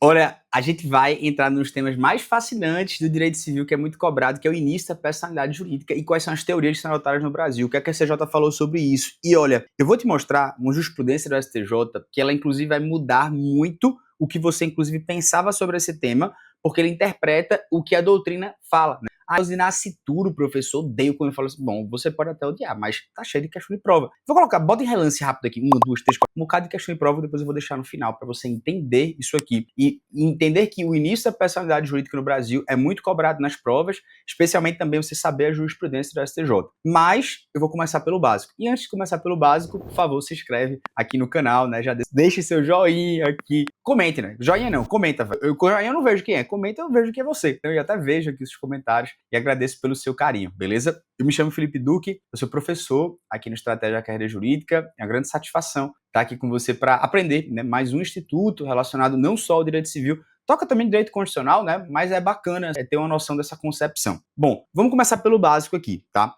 Olha, a gente vai entrar nos temas mais fascinantes do direito civil, que é muito cobrado, que é o início da personalidade jurídica e quais são as teorias que são adotadas no Brasil. O que é que a CJ falou sobre isso? E olha, eu vou te mostrar uma jurisprudência do STJ, que ela inclusive vai mudar muito o que você inclusive pensava sobre esse tema, porque ele interpreta o que a doutrina fala, né? A nascituro, o professor odeio quando eu falo assim, bom, você pode até odiar, mas tá cheio de questão de prova. Vou colocar, bota em relance rápido aqui, uma, duas, três, quatro, um bocado de questão de prova, depois eu vou deixar no final para você entender isso aqui. E entender que o início da personalidade jurídica no Brasil é muito cobrado nas provas, especialmente também você saber a jurisprudência do STJ. Mas eu vou começar pelo básico. E antes de começar pelo básico, por favor, se inscreve aqui no canal, né? Já deixe seu joinha aqui. Comente, né? Joinha não, comenta, velho. Eu não vejo quem é, comenta, eu vejo que é você. Então eu até vejo aqui os comentários e agradeço pelo seu carinho, beleza? Eu me chamo Felipe Duque, eu sou professor aqui no Estratégia da Carreira Jurídica. É uma grande satisfação estar aqui com você para aprender, né? Mais um instituto relacionado não só ao direito civil, toca também direito constitucional, né? Mas é bacana ter uma noção dessa concepção. Bom, vamos começar pelo básico aqui, tá?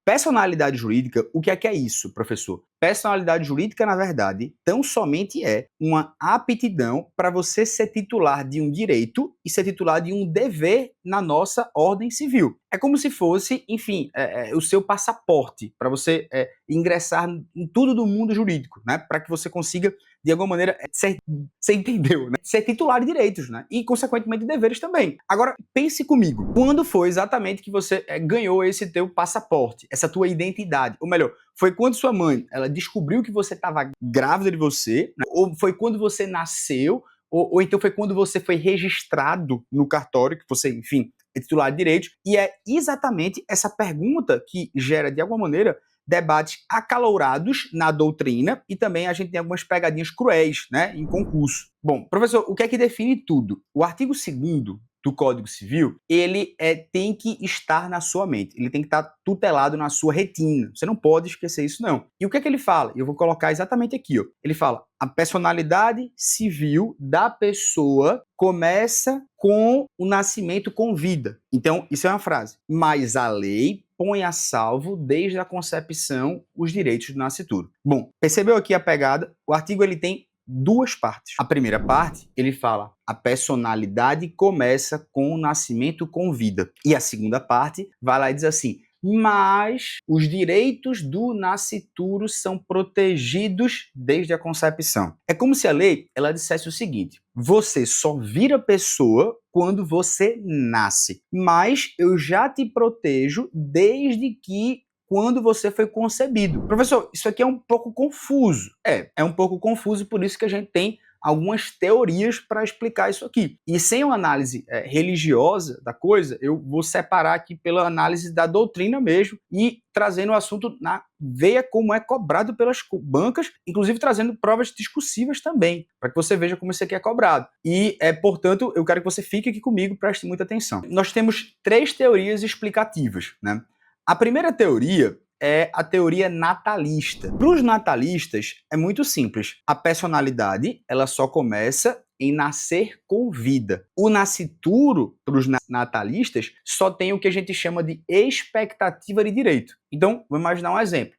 Personalidade jurídica, o que é isso, professor? Personalidade jurídica, na verdade, tão somente é uma aptidão para você ser titular de um direito e ser titular de um dever na nossa ordem civil. É como se fosse, enfim, o seu passaporte para você ingressar em tudo do mundo jurídico, né? Para que você consiga, de alguma maneira, você entendeu, né? Ser titular de direitos, né? E, consequentemente, de deveres também. Agora, pense comigo, quando foi exatamente que você ganhou esse teu passaporte, essa tua identidade? Ou melhor, foi quando sua mãe ela descobriu que você estava grávida de você, né? Ou foi quando você nasceu, ou então foi quando você foi registrado no cartório, que você, enfim, é titular de direitos, e é exatamente essa pergunta que gera, de alguma maneira, debates acalorados na doutrina e também a gente tem algumas pegadinhas cruéis, né, em concurso. Bom, professor, o que é que define tudo? O artigo 2º do Código Civil, ele tem que estar na sua mente, ele tem que estar tutelado na sua retina. Você não pode esquecer isso, não. E o que é que ele fala? Eu vou colocar exatamente aqui, ó. Ele fala: a personalidade civil da pessoa começa com o nascimento com vida. Então, isso é uma frase. Mas a lei põe a salvo, desde a concepção, os direitos do nascituro. Bom, percebeu aqui a pegada? O artigo ele tem duas partes. A primeira parte, ele fala: a personalidade começa com o nascimento com vida. E a segunda parte vai lá e diz assim: mas os direitos do nascituro são protegidos desde a concepção. É como se a lei ela dissesse o seguinte: você só vira pessoa quando você nasce, mas eu já te protejo desde que quando você foi concebido. Professor, isso aqui é um pouco confuso. É um pouco confuso, por isso que a gente tem algumas teorias para explicar isso aqui. E sem uma análise religiosa da coisa, eu vou separar aqui pela análise da doutrina mesmo e trazendo o assunto na veia como é cobrado pelas bancas, inclusive trazendo provas discursivas também, para que você veja como isso aqui é cobrado. E, portanto, eu quero que você fique aqui comigo, preste muita atenção. Nós temos 3 teorias explicativas, né? A primeira teoria é a teoria natalista. Para os natalistas, é muito simples. A personalidade, ela só começa em nascer com vida. O nascituro, para os natalistas, só tem o que a gente chama de expectativa de direito. Então, vou imaginar um exemplo.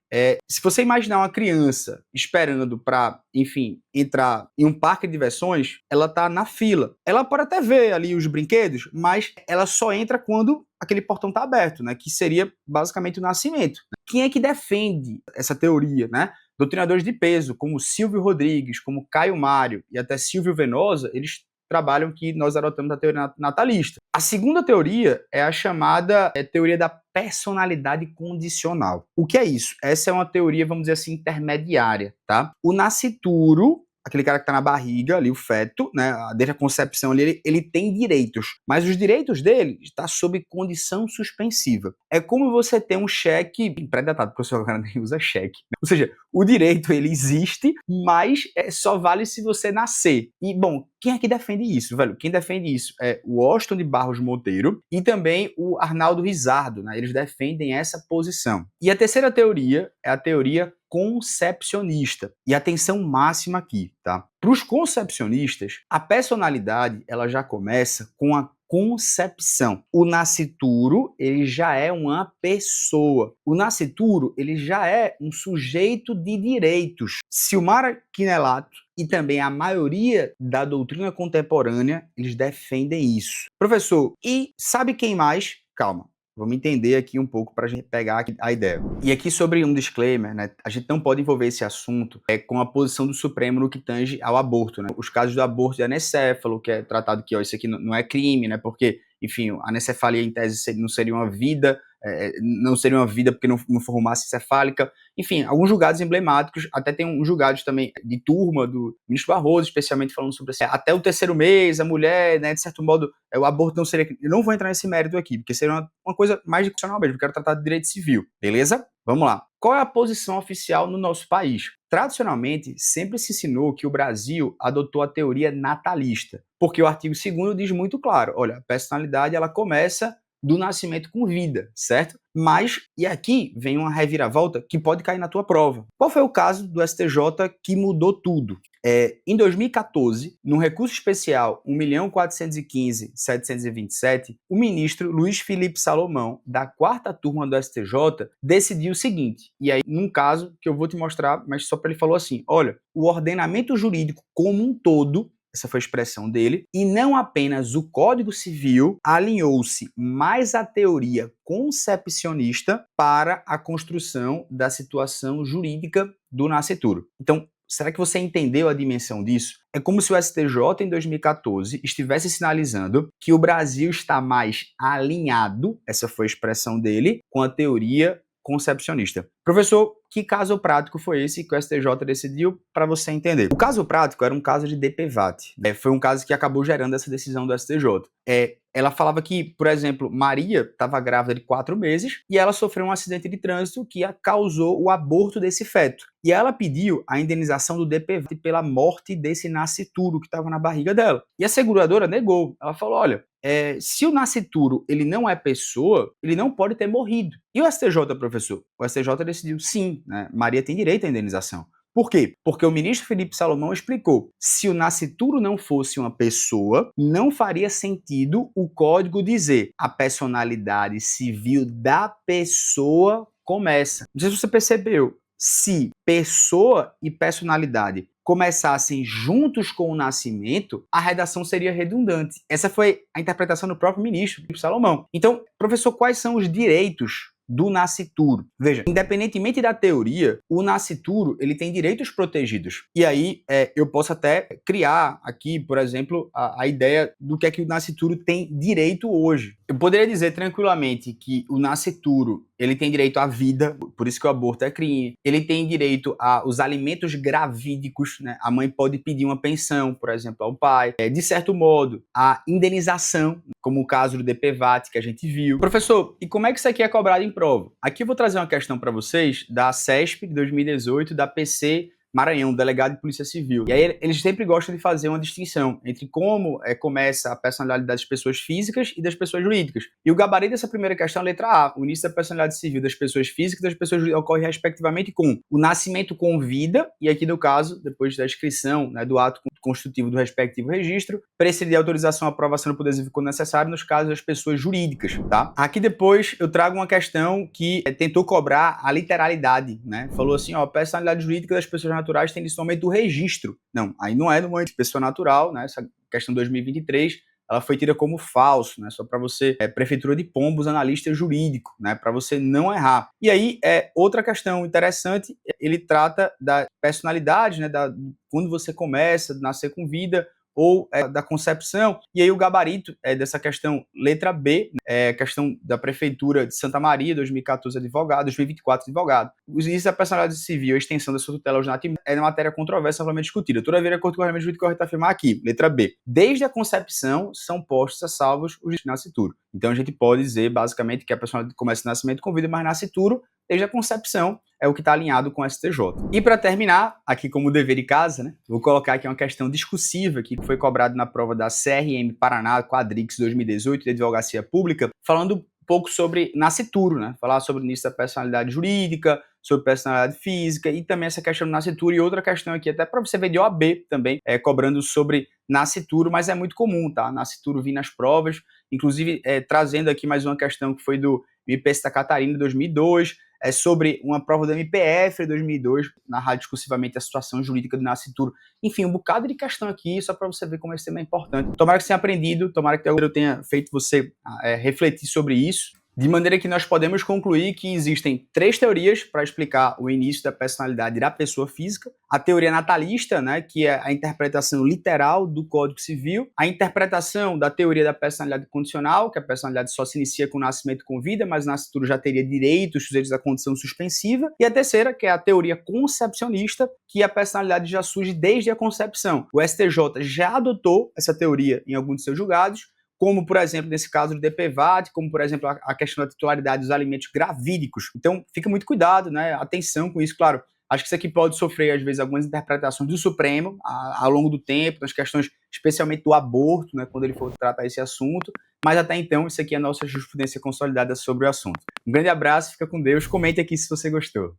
Se você imaginar uma criança esperando para, enfim, entrar em um parque de diversões, ela está na fila. Ela pode até ver ali os brinquedos, mas ela só entra quando aquele portão está aberto, né? Que seria basicamente o nascimento. Quem é que defende essa teoria, né? Doutrinadores de peso, como Silvio Rodrigues, como Caio Mário e até Silvio Venosa, eles trabalham que nós adotamos a teoria natalista. A segunda teoria é a chamada teoria da personalidade condicional. O que é isso? Essa é uma teoria, vamos dizer assim, intermediária, tá? O nascituro, aquele cara que está na barriga ali, o feto, né, desde a concepção ali, ele tem direitos, mas os direitos dele estão sob condição suspensiva. É como você ter um cheque pré-datado, porque o seu cara nem usa cheque, né? Ou seja, o direito ele existe, mas só vale se você nascer. E, bom, quem é que defende isso, velho? Quem defende isso é o Washington de Barros Monteiro e também o Arnaldo Rizzardo, né? Eles defendem essa posição. E a terceira teoria é a teoria concepcionista. E atenção máxima aqui, tá? Para os concepcionistas, a personalidade ela já começa com a concepção. O nascituro, ele já é uma pessoa. O nascituro, ele já é um sujeito de direitos. Silmara Quinelato e também a maioria da doutrina contemporânea, eles defendem isso. Professor, e sabe quem mais? Calma. Vamos entender aqui um pouco para a gente pegar a ideia. E aqui sobre um disclaimer, né? A gente não pode envolver esse assunto com a posição do Supremo no que tange ao aborto, né? Os casos do aborto de anencéfalo, que é tratado que, ó, isso aqui não é crime, né? Porque, enfim, a anencefalia em tese não seria uma vida, não seria uma vida porque não for massa encefálica. Enfim, alguns julgados emblemáticos, até tem uns julgados também de turma do ministro Barroso, especialmente falando sobre assim, até o terceiro mês, a mulher, né, de certo modo, o aborto não seria... Eu não vou entrar nesse mérito aqui, porque seria uma coisa mais discussão mesmo, eu quero tratar de direito civil, beleza? Vamos lá. Qual é a posição oficial no nosso país? Tradicionalmente, sempre se ensinou que o Brasil adotou a teoria natalista, porque o artigo 2º diz muito claro, olha, a personalidade ela começa do nascimento com vida, certo? Mas, e aqui vem uma reviravolta que pode cair na tua prova. Qual foi o caso do STJ que mudou tudo? Em 2014, no recurso especial 1.415.727, o ministro Luiz Felipe Salomão, da 4ª turma do STJ, decidiu o seguinte, e aí num caso que eu vou te mostrar, mas só para ele falou assim, olha, o ordenamento jurídico como um todo, essa foi a expressão dele, e não apenas o Código Civil alinhou-se mais à teoria concepcionista para a construção da situação jurídica do nascituro. Então, será que você entendeu a dimensão disso? É como se o STJ, em 2014, estivesse sinalizando que o Brasil está mais alinhado, essa foi a expressão dele, com a teoria concepcionista. Professor, que caso prático foi esse que o STJ decidiu para você entender? O caso prático era um caso de DPVAT. Foi um caso que acabou gerando essa decisão do STJ. Ela falava que, por exemplo, Maria estava grávida de 4 meses e ela sofreu um acidente de trânsito que causou o aborto desse feto. E ela pediu a indenização do DPVAT pela morte desse nascituro que estava na barriga dela. E a seguradora negou. Ela falou, olha, se o nascituro ele não é pessoa, ele não pode ter morrido. E o STJ, professor? O STJ decidiu sim, né? Maria tem direito à indenização. Por quê? Porque o ministro Felipe Salomão explicou, se o nascituro não fosse uma pessoa, não faria sentido o código dizer a personalidade civil da pessoa começa. Não sei se você percebeu, se pessoa e personalidade começassem juntos com o nascimento, a redação seria redundante. Essa foi a interpretação do próprio ministro Felipe Salomão. Então, professor, quais são os direitos do nascituro? Veja, independentemente da teoria, o nascituro ele tem direitos protegidos. E aí eu posso até criar aqui, por exemplo, a ideia do que é que o nascituro tem direito hoje. Eu poderia dizer tranquilamente que o nascituro ele tem direito à vida, por isso que o aborto é crime. Ele tem direito aos alimentos gravídicos, né? A mãe pode pedir uma pensão, por exemplo, ao pai. De certo modo, a indenização, como o caso do DPVAT que a gente viu. Professor, e como é que isso aqui é cobrado em prova? Aqui eu vou trazer uma questão para vocês da CESP de 2018, da PC Maranhão, delegado de Polícia Civil. E aí eles sempre gostam de fazer uma distinção entre como começa a personalidade das pessoas físicas e das pessoas jurídicas. E o gabarito dessa primeira questão é a letra A. O início da personalidade civil das pessoas físicas e das pessoas jurídicas ocorre respectivamente com o nascimento com vida, e aqui no caso, depois da inscrição, né, do ato constitutivo do respectivo registro, precede a autorização e aprovação do Poder Executivo quando necessário, nos casos das pessoas jurídicas, tá? Aqui depois eu trago uma questão que tentou cobrar a literalidade, né? Falou assim, ó, a personalidade jurídica das pessoas naturais tem nesse momento o registro. Não, aí não é no momento de pessoa natural, né? Essa questão de 2023, ela foi tida como falso, né? Só para você, Prefeitura de Pombos, analista jurídico, né? Para você não errar. E aí, outra questão interessante, ele trata da personalidade, né? Quando você começa a nascer com vida, ou da concepção, e aí o gabarito dessa questão, letra B, questão da Prefeitura de Santa Maria, 2014 advogado, 2024 advogado. O início da personalidade civil, a extensão da sua tutela aos nativos, é uma matéria controversa, amplamente discutida. Toda vez, de acordo com o regimento jurídico, correto afirmar aqui, letra B. Desde a concepção, são postos a salvos os de nascituro. Então a gente pode dizer, basicamente, que a personalidade começa no nascimento com vida, mas nascituro, desde a concepção, é o que está alinhado com o STJ. E para terminar, aqui como dever de casa, né, vou colocar aqui uma questão discursiva que foi cobrada na prova da CRM Paraná Quadrix 2018 de Advocacia Pública, falando um pouco sobre nascituro, né, falar sobre o início da personalidade jurídica, sobre personalidade física e também essa questão do nascituro e outra questão aqui, até para você ver de OAB também, cobrando sobre nascituro, mas é muito comum, tá? Nascituro vir nas provas, inclusive trazendo aqui mais uma questão que foi do MP Santa Catarina de 2002, sobre uma prova do MPF de 2002, narrar discursivamente a situação jurídica do nascituro. Enfim, um bocado de questão aqui, só para você ver como esse tema é importante. Tomara que você tenha aprendido, tomara que eu tenha feito você refletir sobre isso. De maneira que nós podemos concluir que existem 3 teorias para explicar o início da personalidade da pessoa física. A teoria natalista, né, que é a interpretação literal do Código Civil. A interpretação da teoria da personalidade condicional, que a personalidade só se inicia com o nascimento com vida, mas o nascituro já teria direitos sujeitos à condição suspensiva. E a terceira, que é a teoria concepcionista, que a personalidade já surge desde a concepção. O STJ já adotou essa teoria em alguns de seus julgados, como, por exemplo, nesse caso do DPVAT, como, por exemplo, a questão da titularidade dos alimentos gravídicos. Então, fica muito cuidado, né? Atenção com isso, claro. Acho que isso aqui pode sofrer, às vezes, algumas interpretações do Supremo ao longo do tempo, nas questões, especialmente do aborto, né, quando ele for tratar esse assunto. Mas até então, isso aqui é a nossa jurisprudência consolidada sobre o assunto. Um grande abraço, fica com Deus. Comente aqui se você gostou.